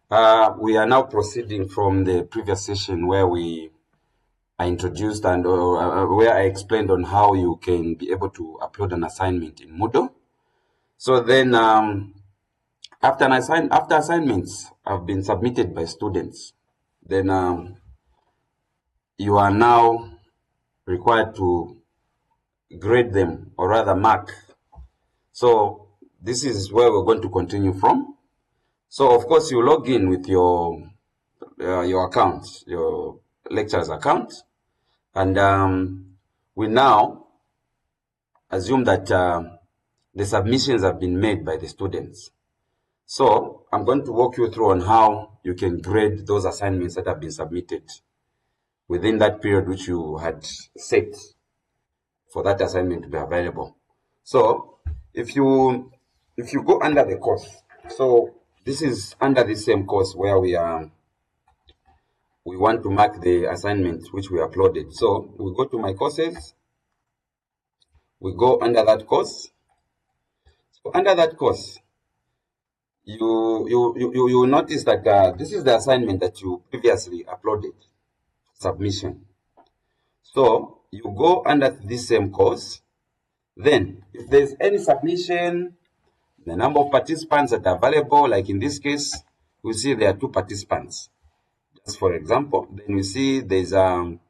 We are now proceeding from the previous session where I introduced and where I explained on how you can be able to upload an assignment in Moodle. So then, after assignments have been submitted by students, then you are now required to grade them, or rather mark. So this is where we're going to continue from. So of course you log in with your account, your lecturer's account, and we now assume that the submissions have been made by the students. So I'm going to walk you through on how you can grade those assignments that have been submitted within that period which you had set for that assignment to be available. So if you go under the course, so this is under the same course where we want to mark the assignment which we uploaded. So we go to my courses, we go under that course. So under that course, you notice that this is the assignment that you previously uploaded, submission. So you go under this same course. Then if there's any submission, the number of participants that are available, like in this case, we see there are 2 participants. Just for example, then we see there's one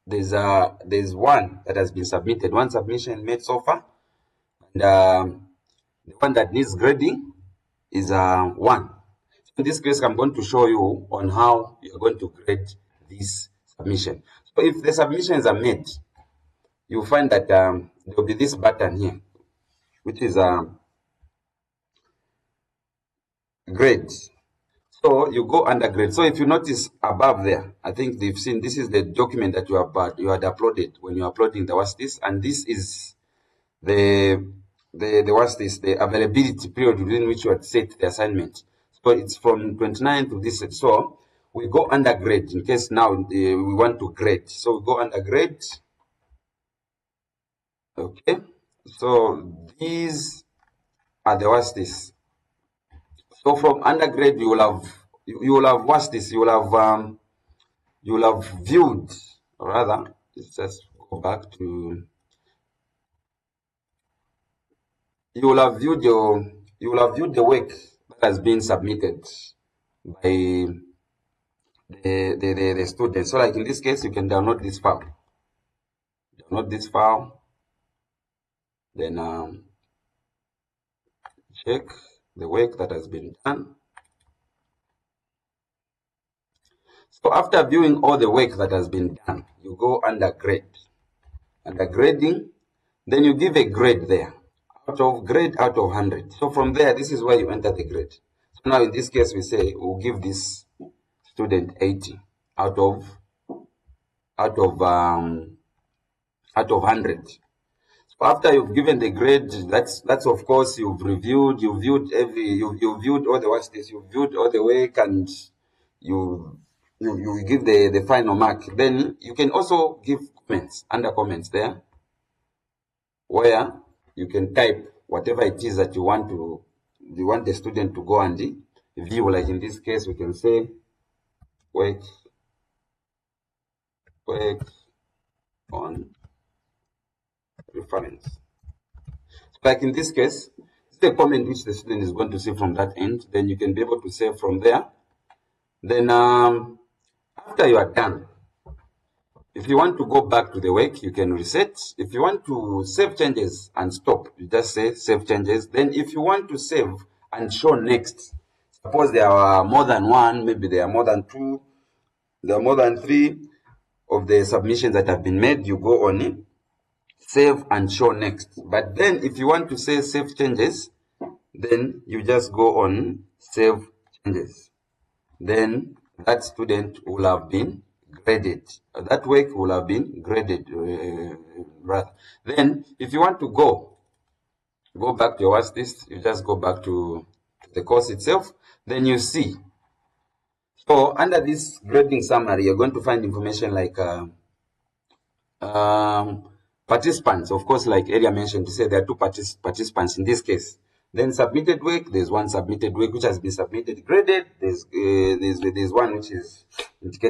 that has been submitted, one submission made so far, and the one that needs grading is 1. So in this case, I'm going to show you on how you're going to grade this submission. So if the submissions are made, you'll find that there will be this button here, which is grade. So you go under grade. So if you notice above there, I think they've seen this is the document that you had uploaded when you're uploading the what's this, and this is the what's this, the availability period within which you had set the assignment. So it's from 29 to this. So we go under grade in case now we want to grade. So we go under grade. Okay. So these are the what's this. So from undergrade, you will have what's this? You will have viewed, or rather, let's just go back to. You will have viewed the work that has been submitted by the student. So like in this case, you can download this file. Download this file, then check the work that has been done. So after viewing all the work that has been done, you go under grade. Under grading, then you give a grade there. Out of 100. So from there, this is where you enter the grade. So now in this case, we say we'll give this student 80 out of 100. So after you've given the grade, that's of course you've viewed all the what's this, you've viewed all the work, and you give the final mark. Then you can also give comments, under comments there, where you can type whatever it is that you want the student to go and view. Like in this case, we can say work on reference. So like in this case, it's the comment which the student is going to see from that end. Then you can be able to save from there. Then after you are done, if you want to go back to the work, you can reset. If you want to save changes and stop, you just say save changes. Then if you want to save and show next, suppose there are more than 1, maybe there are more than 2, there are more than 3 of the submissions that have been made, you go on it, save and show next. But then if you want to say save changes, then you just go on save changes. Then that student will have been graded. That work will have been graded. Rather. Then if you want to go back to your what's this, you just go back to the course itself. Then you see. So under this grading summary, you're going to find information like participants. Of course, like earlier mentioned, to say there are 2 participants in this case. Then submitted work, there's one submitted work which has been submitted, graded. There's one which is indicated